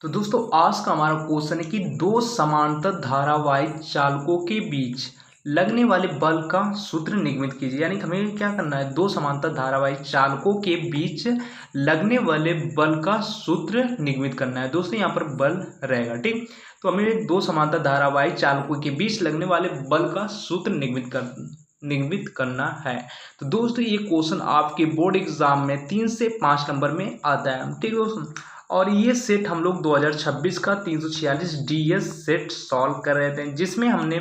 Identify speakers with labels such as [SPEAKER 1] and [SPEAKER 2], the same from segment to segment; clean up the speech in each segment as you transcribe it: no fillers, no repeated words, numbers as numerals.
[SPEAKER 1] तो दोस्तों आज का हमारा क्वेश्चन है कि दो समांतर धारावाहिक चालकों के बीच लगने वाले बल का सूत्र निगमित कीजिए। यानी कि हमें क्या करना है, दो समांतर धारावाहिक चालकों के बीच लगने वाले बल का सूत्र निगमित करना है। दोस्तों यहाँ पर बल रहेगा, ठीक। तो हमें दो समांतर धारावाहिक चालकों के बीच लगने वाले बल का सूत्र निगमित करना है। तो दोस्तों ये क्वेश्चन आपके बोर्ड एग्जाम में 3 से 5 नंबर में आता है, ठीक दोस्तों। और ये सेट हम लोग 2026 का 346 डीएस सेट सॉल्व कर रहे थे, जिसमें हमने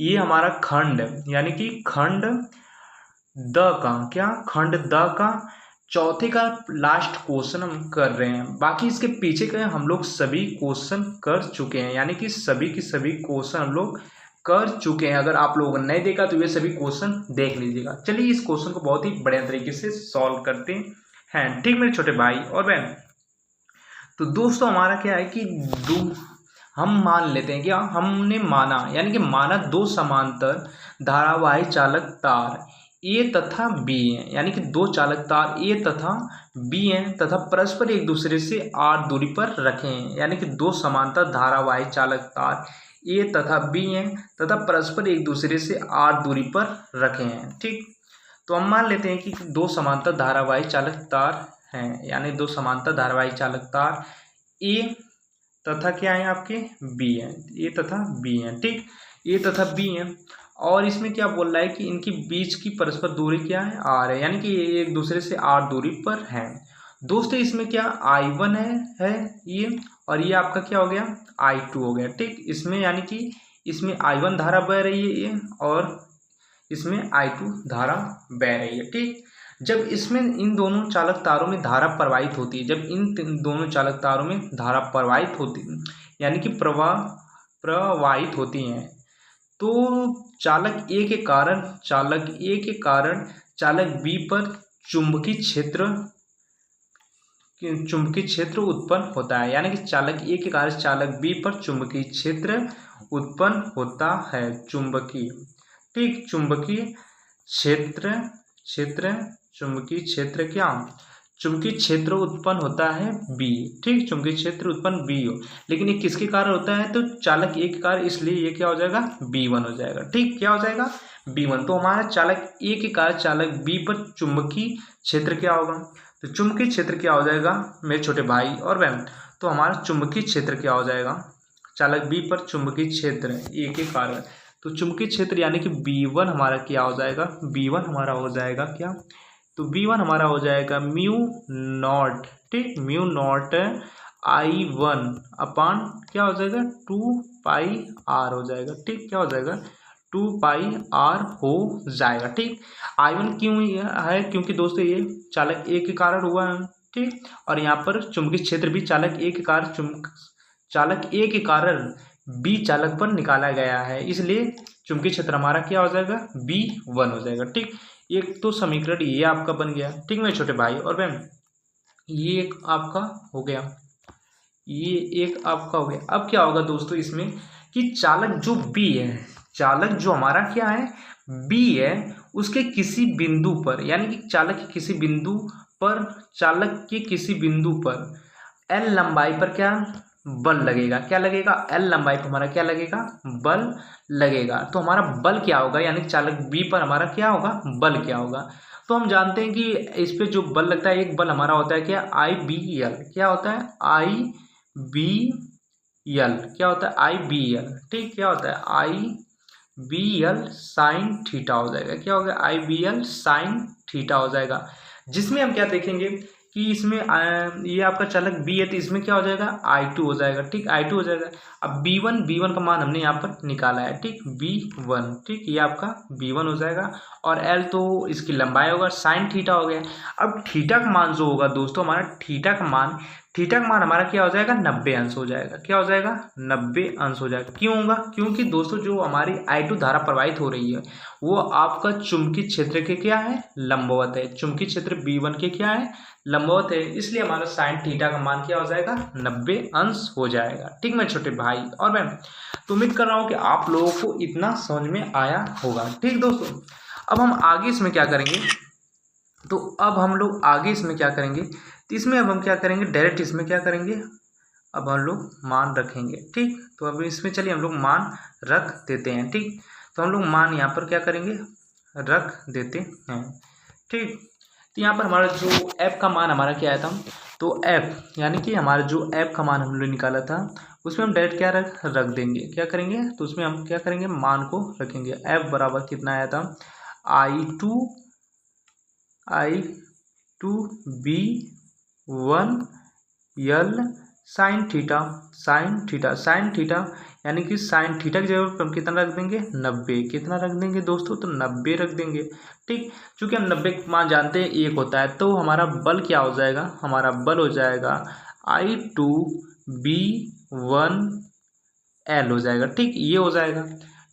[SPEAKER 1] ये हमारा खंड यानी कि खंड द का चौथे का लास्ट क्वेश्चन हम कर रहे हैं। बाकी इसके पीछे के हम लोग सभी क्वेश्चन कर चुके हैं, यानी कि सभी के सभी क्वेश्चन हम लोग कर चुके हैं। अगर आप लोगों ने नहीं देखा तो ये सभी क्वेश्चन देख लीजिएगा। चलिए इस क्वेश्चन को बहुत ही बढ़िया तरीके से सॉल्व करते हैं, ठीक मेरे छोटे भाई और बहन। तो दोस्तों हमारा क्या है कि हम मान लेते हैं, क्या हमने माना, यानी कि माना दो समांतर धारावाही चालक तार ए तथा बी हैं, यानी कि दो चालक तार ए तथा बी हैं तथा परस्पर एक दूसरे से r दूरी पर रखे हैं। यानी कि दो समांतर धारावाही चालक तार ए तथा बी हैं तथा परस्पर एक दूसरे से r दूरी पर रखे हैं, ठीक। तो हम मान लेते हैं कि दो समांतर धारावाही चालक तार हैं, यानी दो समांतर धारावाही चालक तार ए तथा क्या है आपके बी है, ए तथा बी है, ठीक। ए तथा बी है और इसमें क्या बोल रहा है कि इनकी बीच की परस्पर दूरी क्या है, आर है, यानी कि ये एक दूसरे से आर दूरी पर है। दोस्तों इसमें क्या I1 है ये, और ये आपका क्या हो गया I2 हो गया, ठीक। इसमें यानी कि इसमें I1 धारा बह रही है ये, और इसमें I2 धारा बह रही है, ठीक। जब इसमें इन दोनों चालक तारों में धारा प्रवाहित होती है, जब इन दोनों चालक तारों में धारा प्रवाहित होती है, यानी कि प्रवाहित होती हैं, तो चालक ए के कारण चालक बी पर चुंबकीय क्षेत्र उत्पन्न होता है। यानी कि चालक ए के कारण चालक बी पर चुंबकीय क्षेत्र उत्पन्न होता है, चुंबकीय क्षेत्र उत्पन्न होता है बी, ठीक। चुंबकीय क्षेत्र उत्पन्न बी हो, लेकिन ये किसके कारण होता है, तो चालक ए के कारण, इसलिए ये क्या हो जाएगा B1 हो जाएगा, ठीक। क्या हो जाएगा B1। तो हमारा चालक ए के कारण चालक बी पर चुंबकीय क्षेत्र क्या होगा, तो चुंबकीय क्षेत्र क्या हो जाएगा मेरे छोटे भाई और बहन। तो हमारा चुंबकीय क्षेत्र क्या हो जाएगा, चालक बी पर चुंबकीय क्षेत्र ए के कारण, तो चुंबकीय क्षेत्र यानी कि B1 हमारा क्या हो जाएगा, B1 हमारा हो जाएगा क्या, तो B1 हमारा हो जाएगा म्यू नॉट, ठीक। म्यू नॉट I1 अपान क्या हो जाएगा 2πr हो जाएगा, ठीक। क्या हो जाएगा 2πr हो जाएगा, ठीक। I1 क्यों है, क्योंकि दोस्तों ये चालक ए के कारण हुआ है, ठीक। और यहाँ पर चुंबकीय क्षेत्र भी चालक ए के कारण बी चालक पर निकाला गया है, इसलिए चुंबकीय क्षेत्र हमारा क्या हो जाएगा B1 हो जाएगा, ठीक। एक तो समीकरण ये आपका बन गया, ठीक मेरे छोटे भाई और बहन। ये एक आपका हो गया, ये एक आपका हो गया। अब क्या होगा दोस्तों इसमें कि चालक जो बी है, चालक जो हमारा क्या है बी है, उसके किसी बिंदु पर, यानी कि चालक के किसी बिंदु पर L लंबाई पर क्या बल लगेगा, क्या लगेगा L लंबाई पर हमारा क्या लगेगा बल लगेगा। तो हमारा बल क्या होगा, यानी चालक बी पर हमारा क्या होगा बल क्या होगा। तो हम जानते हैं कि इस पे जो बल लगता है, एक बल हमारा होता है क्या IBL, क्या होता है IBL, क्या होता है IBL, ठीक। क्या होता है IBL साइन थीटा हो जाएगा, क्या हो गया IBL साइन थीटा हो जाएगा। जिसमें हम क्या देखेंगे कि इसमें ये आपका चालक बी है, तो इसमें क्या हो जाएगा I2 हो जाएगा, ठीक। I2 हो जाएगा। अब B1 का मान हमने यहाँ पर निकाला है, ठीक। B1, ठीक, ये आपका B1 हो जाएगा और L तो इसकी लंबाई होगा, साइन थीटा हो गया। अब थीटा का मान जो होगा दोस्तों, हमारा थीटा का मान हमारा क्या हो जाएगा 90 अंश हो जाएगा, क्या हो जाएगा 90 अंश हो जाएगा। क्यों होगा, क्योंकि दोस्तों जो हमारी I2 धारा प्रवाहित हो रही है वो आपका चुंबकीय क्षेत्र के क्या है लंबवत है, चुंबकीय क्षेत्र B1 के क्या है लंबवत है, इसलिए हमारा साइन थीटा का मान क्या हो जाएगा 90 अंश हो जाएगा, ठीक मेरे छोटे भाई और बहन। तो उम्मीद कर रहा हूँ कि आप लोगों को इतना समझ में आया होगा, ठीक दोस्तों। अब हम आगे इसमें क्या करेंगे, तो अब हम लोग आगे इसमें क्या करेंगे, तो इसमें अब हम क्या करेंगे डायरेक्ट इसमें क्या करेंगे अब हम लोग मान रखेंगे। ठीक, तो अब इसमें चलिए हम लोग मान रख देते हैं। ठीक, तो हम लोग मान यहाँ पर क्या करेंगे, रख देते हैं। ठीक, तो यहाँ पर हमारा जो f का मान हमारा क्या आया था, तो f यानी कि हमारा जो f का मान हम लोग निकाला था उसमें हम डायरेक्ट क्या रख देंगे, क्या करेंगे, तो उसमें हम क्या करेंगे, मान को रखेंगे। f बराबर कितना आया था, I2 B1 L sine theta यानी कि साइन थीटा की जगह पर हम कितना रख देंगे, 90। कितना रख देंगे दोस्तों, तो 90 रख देंगे। ठीक, चूंकि हम 90 मान जानते हैं एक होता है, तो हमारा बल क्या हो जाएगा, हमारा बल हो जाएगा I2 B1 L हो जाएगा। ठीक, ये हो जाएगा।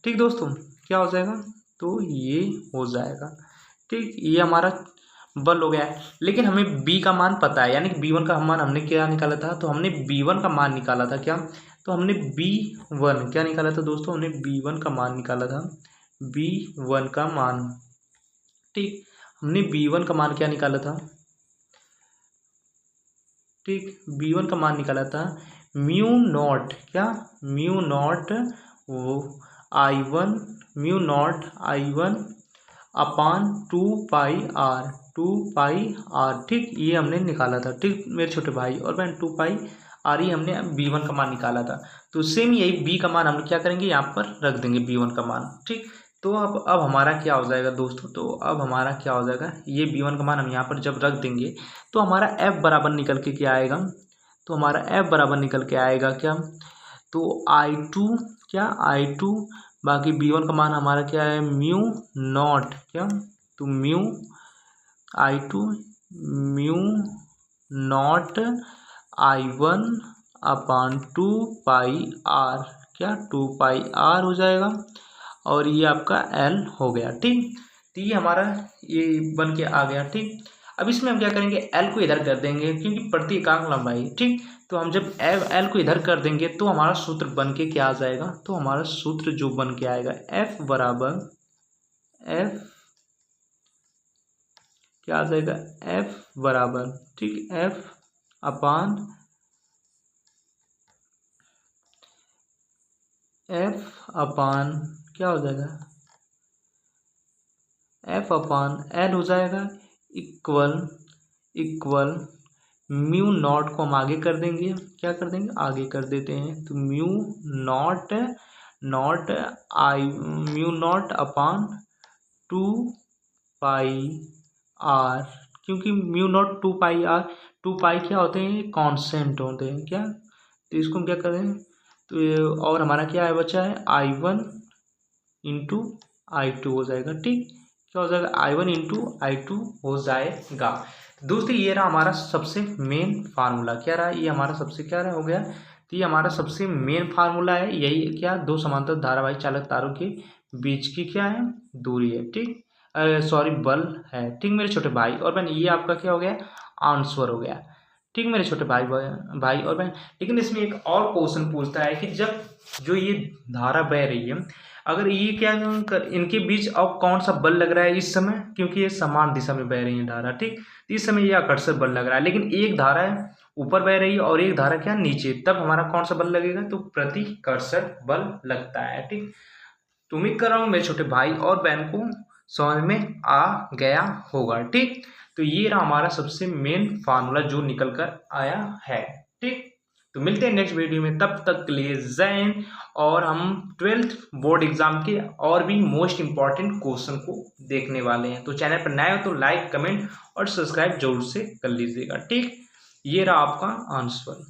[SPEAKER 1] ठीक दोस्तों, क्या हो जाएगा, तो ये हो जाएगा। ठीक, ये हमारा बल हो गया है। लेकिन हमें b का मान पता है, यानी कि b1 का मान हमने क्या निकाला था, तो हमने b1 का मान निकाला था क्या, तो हमने b1 क्या निकाला था दोस्तों, हमने b1 का मान निकाला था, b1 का मान। ठीक, हमने b1 का मान क्या निकाला था, ठीक, b1 का मान निकाला था म्यू नॉट, क्या, mu naught I1 upon 2 pi r. ठीक, ये हमने निकाला था। ठीक मेरे छोटे भाई और बहन, 2 पाई आर ही हमने b1 का मान निकाला था। तो सेम यही b का मान हम क्या करेंगे, यहाँ पर रख देंगे b1 का मान। ठीक, तो अब हमारा क्या हो जाएगा दोस्तों, तो अब हमारा क्या हो जाएगा, ये b1 का मान हम यहाँ पर जब रख देंगे तो हमारा f बराबर निकल के क्या आएगा, तो हमारा f बराबर निकल के आएगा क्या, तो I2 क्या, I2 बाकी b1 का मान हमारा क्या है, म्यू नॉट, क्या, तो mu I2 mu naught I1 upon 2 pi r, क्या, 2 पाई आर हो जाएगा, और ये आपका L हो गया। ठीक, तो ये हमारा ये बन के आ गया। ठीक, अब इसमें हम क्या करेंगे, L को इधर कर देंगे क्योंकि प्रति एकांक लंबाई। ठीक, तो हम जब L को इधर कर देंगे तो हमारा सूत्र बन के क्या आ जाएगा, तो हमारा सूत्र जो बन के आएगा F बराबर F क्या आ जाएगा, F बराबर, ठीक, F अपान क्या हो जाएगा, F अपान L हो जाएगा, इक्वल म्यू नॉट को हम आगे कर देंगे, क्या कर देंगे, आगे कर देते हैं, तो mu naught upon 2 pi r, क्योंकि mu naught 2 pi r, 2 pi क्या होते हैं, कांस्टेंट होते हैं, क्या, तो इसको हम क्या करें, तो ये और हमारा क्या है बचा है, I1 इंटू I2 हो जाएगा। ठीक, क्या हो जाएगा, I1 इंटू I2 हो जाएगा। दोस्तों ये रहा हमारा सबसे मेन फार्मूला, क्या रहा, ये हमारा सबसे क्या रहा हो गया, तो ये हमारा सबसे मेन फार्मूला है। यही क्या, दो समांतर धारावाही चालक तारों के बीच की क्या है, दूरी है। ठीक, सॉरी बल है। ठीक मेरे छोटे भाई और बहन, ये आपका क्या हो गया, आंसर हो गया। ठीक मेरे छोटे भाई और बहन, लेकिन इसमें एक और क्वेश्चन पूछता है कि जब जो ये धारा बह रही है, अगर ये क्या इनके बीच अब कौन सा बल लग रहा है इस समय, क्योंकि ये समान दिशा में बह रही है धारा। ठीक, इस समय ये आकर्षक बल लग रहा है, लेकिन एक धारा है ऊपर बह रही है और एक धारा क्या नीचे, तब हमारा कौन सा बल लगेगा, तो प्रतिकर्षक बल लगता है। ठीक, तो उम्मीद कर रहा हूँ मेरे छोटे भाई और बहन को समझ में आ गया होगा। ठीक, तो ये रहा हमारा सबसे मेन फार्मूला जो निकल कर आया है। ठीक, तो मिलते हैं नेक्स्ट वीडियो में, तब तक के लिए जय हिंद। और हम 12th बोर्ड एग्जाम के और भी मोस्ट इंपॉर्टेंट क्वेश्चन को देखने वाले हैं। तो चैनल पर नए हो तो लाइक, कमेंट और सब्सक्राइब जरूर से कर लीजिएगा। ठीक, ये रहा आपका आंसर।